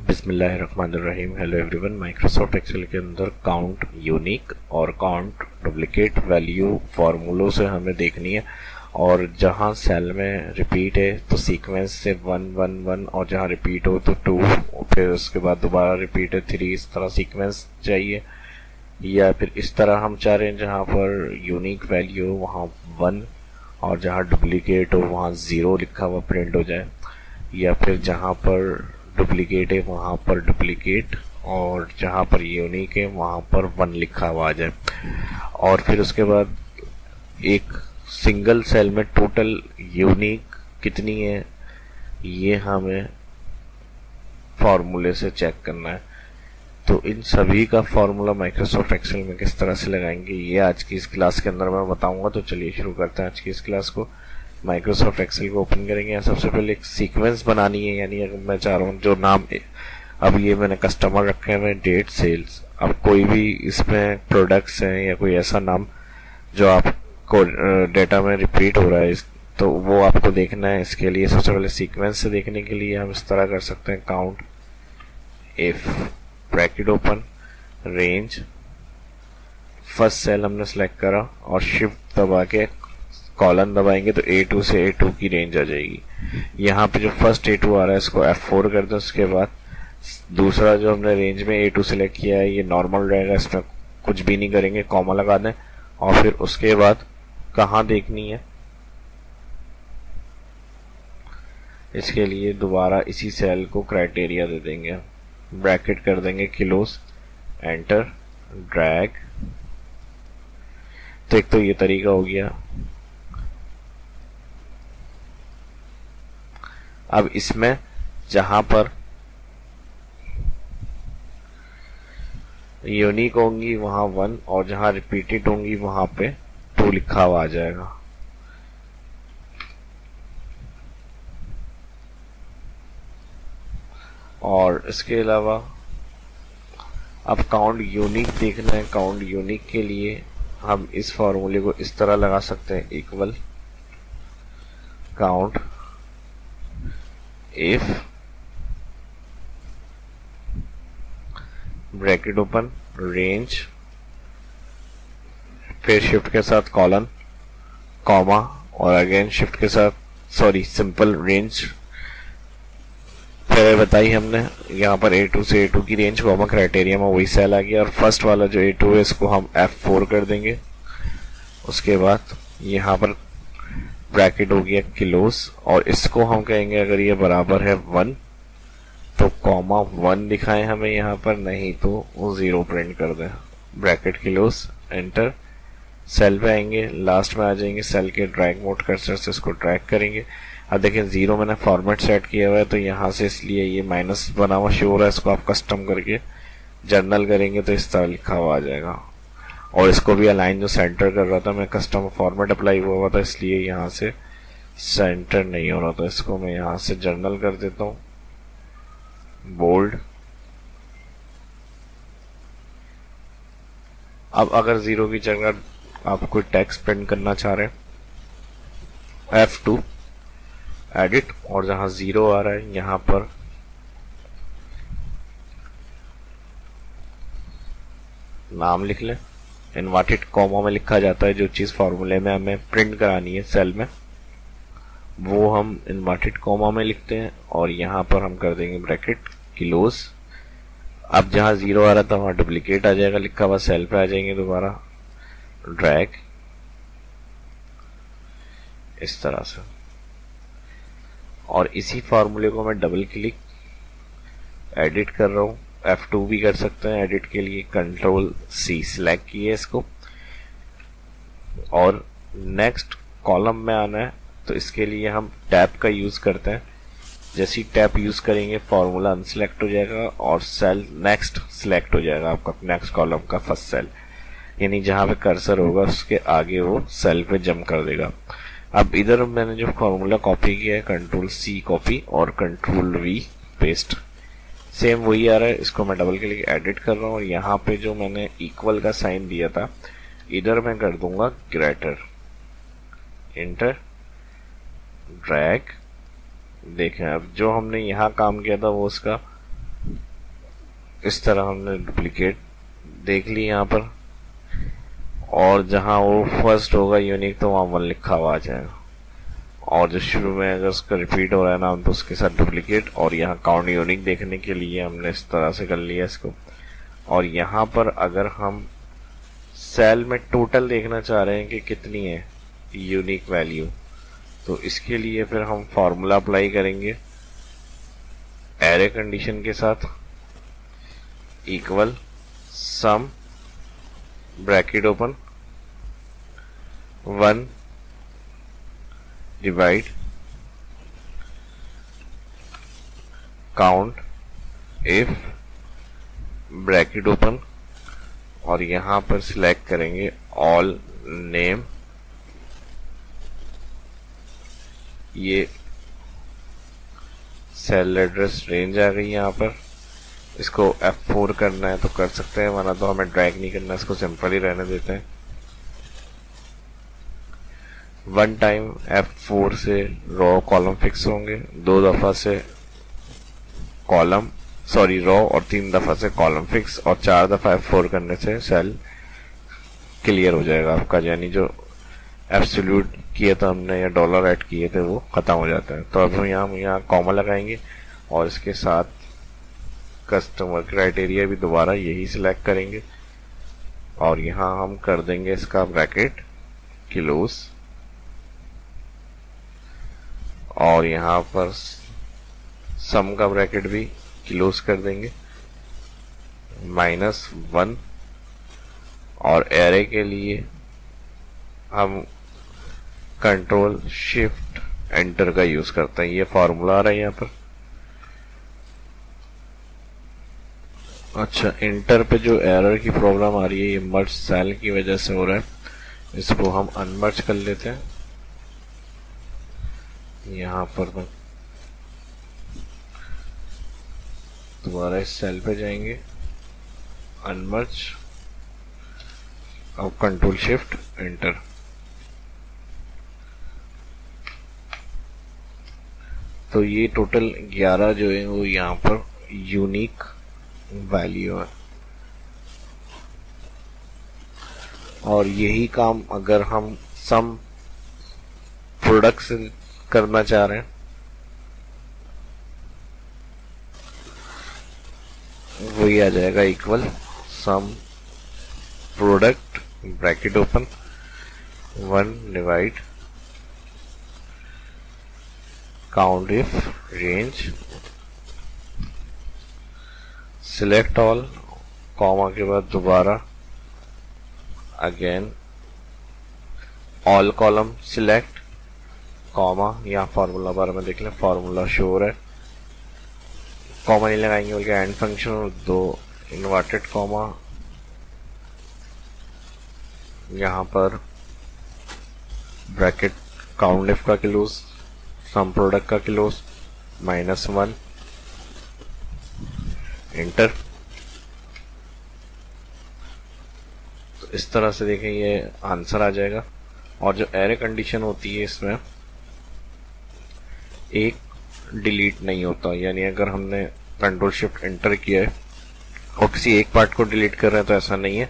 बिस्मिल्लाहिर्रहमानिर्रहीम। Hello everyone. Microsoft Excel के अंदर काउंट यूनिक और काउंट डुप्लीकेट वैल्यू फार्मूलों से हमें देखनी है। और जहां सेल में रिपीट है तो सीक्वेंस से 1 1 1, और जहां रिपीट हो तो 2, फिर उसके बाद दोबारा रिपीट है 3। इस तरह सीक्वेंस चाहिए, या फिर इस तरह हम चाह रहे हैं जहां पर यूनिक वैल्यू हो वहां 1 और जहां डुप्लीकेट हो वहां 0 लिखा हुआ प्रिंट हो जाए, या फिर जहां पर डुप्लीकेट है वहां पर डुप्लीकेट और जहां पर यूनिक है वहां पर 1 लिखा हुआ आ जाए। और फिर उसके बाद एक सिंगल सेल में टोटल यूनिक कितनी है ये हमें फॉर्मूले से चेक करना है। तो इन सभी का फॉर्मूला माइक्रोसॉफ्ट एक्सेल में किस तरह से लगाएंगे ये आज की इस क्लास के अंदर मैं बताऊंगा। तो चलिए शुरू करते हैं आज की इस क्लास को। माइक्रोसॉफ्ट एक्सेल को ओपन करेंगे। सबसे पहले एक सीक्वेंस बनानी है, यानी अगर मैं चाह रहा हूँ जो नाम अब ये मैंने कस्टमर रखे हैं डेट सेल्स, अब कोई भी इसमें प्रोडक्ट्स हैं या कोई ऐसा नाम जो आपको डेटा में रिपीट हो रहा है तो वो आपको देखना है। इसके लिए सबसे पहले सीक्वेंस से देखने के लिए हम इस तरह कर सकते हैं, count if bracket open range, first cell हमने सेलेक्ट करा और शिफ्ट दबा के कॉलन दबाएंगे तो A2 से A2 की रेंज आ जाएगी। यहाँ पे जो फर्स्ट A2 आ रहा है इसको F4 कर दें। उसके बाद दूसरा जो हमने रेंज में A2 सेलेक्ट किया है ये नॉर्मल रहेगा, इसमें कुछ भी नहीं करेंगे, कॉमा लगा दें। और फिर उसके बाद कहाँ देखनी है इसके लिए दोबारा इसी सेल को क्राइटेरिया दे देंगे, ब्रैकेट कर देंगे किलोस, एंटर, ड्रैग। तो एक तो ये तरीका हो गया। अब इसमें जहां पर यूनिक होंगी वहां 1 और जहां रिपीटेड होंगी वहां पे 2 लिखा हुआ आ जाएगा। और इसके अलावा अब काउंट यूनिक देखना है। काउंट यूनिक के लिए हम इस फॉर्मूले को इस तरह लगा सकते हैं, equal count if bracket open range, फिर शिफ्ट के साथ कॉलन, कॉमा, और अगेन शिफ्ट के साथ सिंपल रेंज। फिर बताई हमने यहाँ पर A2 से A2 की रेंज, कॉमा, क्राइटेरिया में वही सेल आ गया। और फर्स्ट वाला जो A2 है इसको हम F4 कर देंगे। उसके बाद यहाँ पर ब्रैकेट हो गया किलोस, और इसको हम कहेंगे अगर ये बराबर है 1 तो कॉमा 1 दिखाएं हमें यहाँ पर, नहीं तो वो 0 प्रिंट कर दें। ब्रैकेट किलोस, एंटर, सेल पे आएंगे, लास्ट में आ जाएंगे, सेल के ड्रैग मोड कर्सर से इसको ड्रैग करेंगे। अब देखें 0 मैंने फॉर्मेट सेट किया हुआ है तो यहाँ से इसलिए ये माइनस बना हुआ शो हो रहा है। इसको आप कस्टम करके जर्नल करेंगे तो इस तरह लिखा हुआ आ जाएगा। और इसको भी अलाइन जो सेंटर कर रहा था मैं कस्टम फॉर्मेट अप्लाई हुआ था इसलिए यहाँ से सेंटर नहीं हो रहा था। इसको मैं यहाँ से जर्नल कर देता हूँ, बोल्ड। अब अगर 0 की जगह आप कोई टेक्स्ट प्रिंट करना चाह रहे हैं, F2 एडिट, और जहां 0 आ रहा है यहां पर नाम लिख लें। इन्वर्टेड कॉमा में लिखा जाता है जो चीज फॉर्मूले में हमें प्रिंट करानी है सेल में, वो हम इन्वर्टेड कॉमा में लिखते हैं। और यहां पर हम कर देंगे ब्रैकेट किलोस। अब जहां 0 आ रहा था वहां डुप्लीकेट आ जाएगा लिखा हुआ, सेल पे आ जाएंगे दोबारा, ड्रैग, इस तरह से। और इसी फॉर्मूले को मैं डबल क्लिक एडिट कर रहा हूं, F2 भी कर सकते हैं एडिट के लिए, कंट्रोल C सिलेक्ट किए इसको। और नेक्स्ट कॉलम में आना है तो इसके लिए हम टैब का यूज करते हैं। जैसे ही टैब यूज करेंगे फॉर्मूला अनसिलेक्ट हो जाएगा और सेल नेक्स्ट सिलेक्ट हो जाएगा आपका, नेक्स्ट कॉलम का फर्स्ट सेल, यानी जहां पे कर्सर होगा उसके आगे वो सेल पे जंप कर देगा। अब इधर मैंने जो फॉर्मूला कॉपी किया है कंट्रोल C कॉपी और कंट्रोल V पेस्ट, सेम वही आ रहा है। इसको मैं डबल क्लिक एडिट कर रहा हूँ और यहाँ पे जो मैंने इक्वल का साइन दिया था इधर मैं कर दूंगा ग्रेटर, इंटर, ड्रैग। देखें अब जो हमने यहाँ काम किया था वो उसका इस तरह हमने डुप्लीकेट देख ली यहाँ पर, और जहां वो फर्स्ट होगा यूनिक तो वहां 1 लिखा हुआ आ जाएगा, और जो शुरू में अगर उसका रिपीट हो रहा है नाम तो उसके साथ डुप्लीकेट। और यहाँ काउंट यूनिक देखने के लिए हमने इस तरह से कर लिया इसको। और यहाँ पर अगर हम सेल में टोटल देखना चाह रहे हैं कि कितनी है यूनिक वैल्यू, तो इसके लिए फिर हम फॉर्मूला अप्लाई करेंगे एरे कंडीशन के साथ, equal some bracket open 1 divide count if bracket open, और यहां पर सिलेक्ट करेंगे ऑल नेम। ये सेल एड्रेस रेंज आ गई यहाँ पर। इसको F4 करना है तो कर सकते हैं, वरना तो हमें ड्रैग नहीं करना, इसको सिंपल ही रहने देते हैं। 1 टाइम F4 से रो कॉलम फिक्स होंगे, 2 दफा से कॉलम रो, और 3 दफा से कॉलम फिक्स, और 4 दफा F4 करने से सेल क्लियर हो जाएगा आपका, यानी जो एब्सोल्यूट किए थे हमने या डॉलर ऐड किए थे वो खत्म हो जाता है। तो अब हम यहाँ कॉमा लगाएंगे और इसके साथ कस्टमर क्राइटेरिया भी दोबारा यही सिलेक्ट करेंगे, और यहाँ हम कर देंगे इसका ब्रैकेट क्लोज, और यहाँ पर सम का ब्रैकेट भी क्लोज कर देंगे -1, और एरे के लिए हम कंट्रोल शिफ्ट एंटर का यूज करते हैं। ये फॉर्मूला आ रहा है यहाँ पर। अच्छा, इंटर पे जो एरर की प्रॉब्लम आ रही है ये मर्ज सेल की वजह से हो रहा है, इसको हम अनमर्ज कर लेते हैं। यहाँ पर मैं दोबारा इस सेल पे जाएंगे, अनमर्ज, अब कंट्रोल शिफ्ट एंटर। तो ये टोटल 11 जो है वो यहाँ पर यूनिक वैल्यू है, और यही काम अगर हम सम प्रोडक्ट से करना चाह रहे हैं, वही आ जाएगा equal some product bracket open 1 divide count if range select all, comma के बाद दोबारा again all column select, comma, यहाँ फॉर्मूला बार में देख लें, फॉर्मूला शो हो रहा है, कॉमा नहीं लगाएंगे बल्कि एंड फंक्शन, और 2 इन्वर्टेड कॉमा, यहाँ पर ब्रैकेट काउंट इफ का क्लोज, सम प्रोडक्ट का क्लोज, -1 एंटर। तो इस तरह से देखें ये आंसर आ जाएगा। और जो एरे कंडीशन होती है इसमें एक डिलीट नहीं होता, यानी अगर हमने कंट्रोल शिफ्ट एंटर किया है और किसी एक पार्ट को डिलीट कर रहे हैं तो ऐसा नहीं है,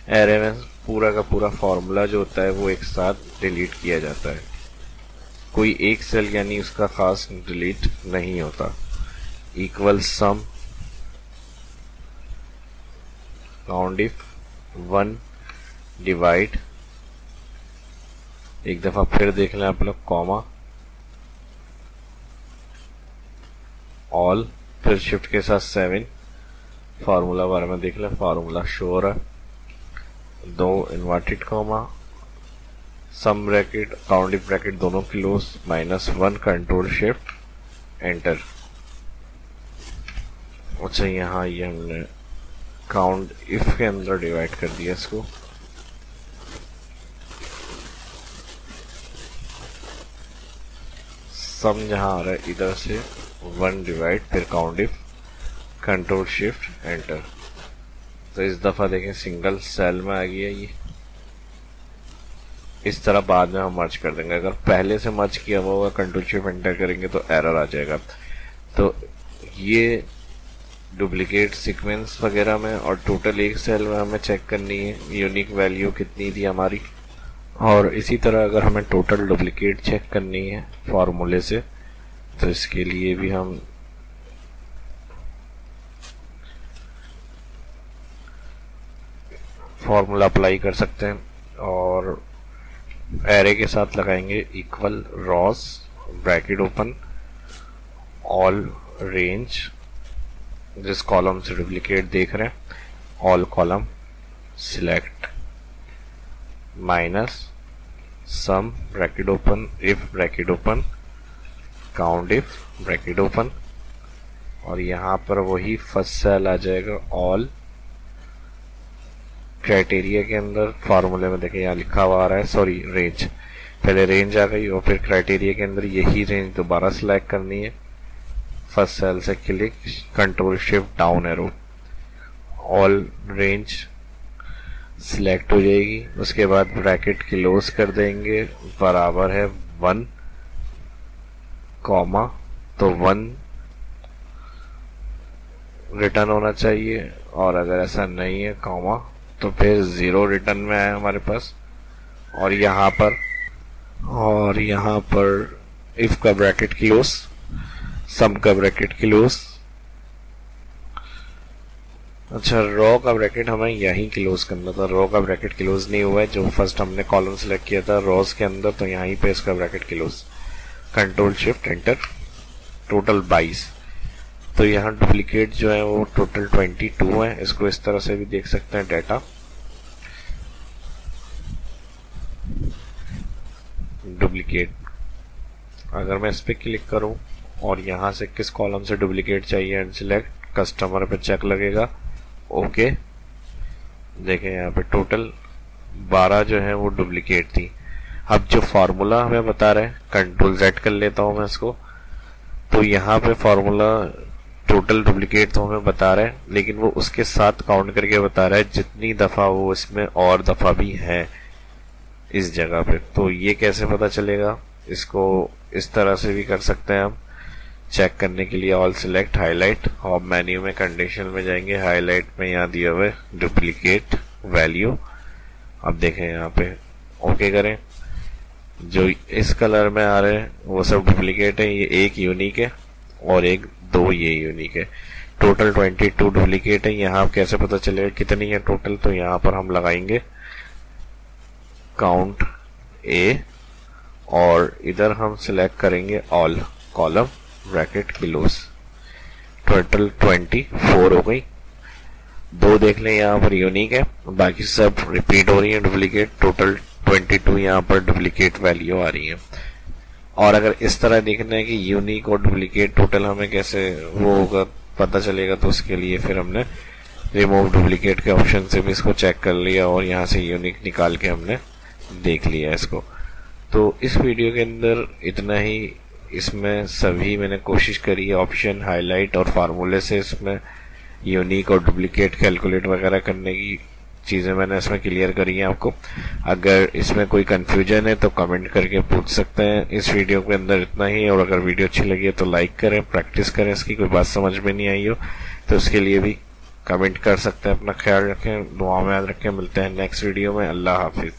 एरे में पूरा का पूरा फॉर्मूला जो होता है वो एक साथ डिलीट किया जाता है, कोई एक सेल यानी उसका खास डिलीट नहीं होता। Equal some count if 1 divide, एक दफा फिर देख लें आप लोग, कॉमा, ऑल, फिर शिफ्ट के साथ 7, फार्मूला बारे में देख लें, फार्मूला शो हो रहा है, 2 inverted comma, some bracket count if bracket दोनों क्लोज, -1 कंट्रोल शिफ्ट एंटर। अच्छा, यहाँ ये हमने काउंट इफ के अंदर डिवाइड कर दिया इसको, सम जहां आ रहा है इधर से 1 डिवाइड, फिर count if control shift enter. तो इस दफा देखें सिंगल सेल में आ गया ये। इस तरह बाद में हम मर्ज कर देंगे, अगर पहले से मर्ज किया हुआ होगा कंट्रोल शिफ्ट एंटर करेंगे तो एरर आ जाएगा। तो ये डुप्लीकेट सीक्वेंस वगैरह में, और टोटल एक सेल में हमें चेक करनी है यूनिक वैल्यू कितनी थी हमारी। और इसी तरह अगर हमें टोटल डुप्लीकेट चेक करनी है फॉर्मूले से, तो इसके लिए भी हम फॉर्मूला अप्लाई कर सकते हैं, और एरे के साथ लगाएंगे equal Ross bracket open all range, जिस कॉलम से डुप्लीकेट देख रहे हैं all column select minus sum bracket open if bracket open count if bracket open, और यहाँ पर वही फर्स्ट सेल आ जाएगा ऑल क्राइटेरिया के अंदर। फॉर्मूले में देखिए यहाँ लिखा हुआ आ रहा है, सॉरी रेंज, पहले रेंज आ गई और फिर क्राइटेरिया के अंदर यही रेंज दोबारा सिलेक्ट करनी है। फर्स्ट सेल से click, control shift down arrow, all range select हो जाएगी। उसके बाद ब्रैकेट क्लोज कर देंगे, बराबर है 1 कॉमा, तो 1 रिटर्न होना चाहिए, और अगर ऐसा नहीं है कॉमा तो फिर 0 रिटर्न में आया हमारे पास। और यहाँ पर इफ का ब्रैकेट क्लोज, सम का ब्रैकेट क्लोज, अच्छा रो का ब्रैकेट हमें यहीं क्लोज करना था, रो का ब्रैकेट क्लोज नहीं हुआ है, जो फर्स्ट हमने कॉलम सेलेक्ट किया था रोज के अंदर, तो यहीं पे इसका bracket close, control shift enter, total 22। तो यहाँ डुप्लीकेट जो है वो टोटल 22 है। इसको इस तरह से भी देख सकते हैं डाटा, डुप्लीकेट। अगर मैं इस पे क्लिक करूं और यहाँ से किस कॉलम से डुप्लीकेट चाहिए एंड सिलेक्ट, कस्टमर पे चेक लगेगा, ओके। देखें यहाँ पे टोटल 12 जो है वो डुप्लीकेट थी। अब जो फॉर्मूला हमें बता रहे हैं, कंट्रोल Z कर लेता हूं मैं इसको, तो यहाँ पे फॉर्मूला टोटल डुप्लीकेट तो हमें बता रहा है, लेकिन वो उसके साथ काउंट करके बता रहा है जितनी दफा वो इसमें और दफा भी है इस जगह पे। तो ये कैसे पता चलेगा, इसको इस तरह से भी कर सकते हैं हम चेक करने के लिए। ऑल सिलेक्ट हाईलाइट, और मेन्यू में कंडीशन में जाएंगे, हाईलाइट में यहाँ दिया हुआ है डुप्लीकेट वैल्यू। अब देखें यहाँ पे ओके करें, जो इस कलर में आ रहे हैं वो सब डुप्लीकेट है, ये एक यूनिक है और एक 2 ये यूनिक है। टोटल 22 डुप्लीकेट है। यहाँ कैसे पता चलेगा कितनी है टोटल, तो यहाँ पर हम लगाएंगे काउंट ए, और इधर हम सिलेक्ट करेंगे all column bracket close, total 24 हो गई। 2 देख लें यहाँ पर यूनिक है, बाकी सब रिपीट हो रही है डुप्लीकेट। टोटल 22 यहाँ पर डुप्लीकेट वैल्यू आ रही है। और अगर इस तरह देखना है कि यूनिक और डुप्लीकेट टोटल हमें कैसे वो होगा पता चलेगा, तो उसके लिए फिर हमने रिमूव डुप्लीकेट के ऑप्शन से भी इसको चेक कर लिया और यहाँ से यूनिक निकाल के हमने देख लिया इसको। तो इस वीडियो के अंदर इतना ही। इसमें सभी मैंने कोशिश करी है ऑप्शन, हाईलाइट और फार्मूले से इसमें यूनिक और डुप्लीकेट कैलकुलेट वगैरह करने की चीजें मैंने इसमें क्लियर करी है आपको। अगर इसमें कोई कंफ्यूजन है तो कमेंट करके पूछ सकते हैं। इस वीडियो के अंदर इतना ही, और अगर वीडियो अच्छी लगी है तो लाइक करें, प्रैक्टिस करें, इसकी कोई बात समझ में नहीं आई हो तो उसके लिए भी कमेंट कर सकते हैं। अपना ख्याल रखें, दुआ में याद रखें। मिलते हैं नेक्स्ट वीडियो में। अल्लाह हाफिज।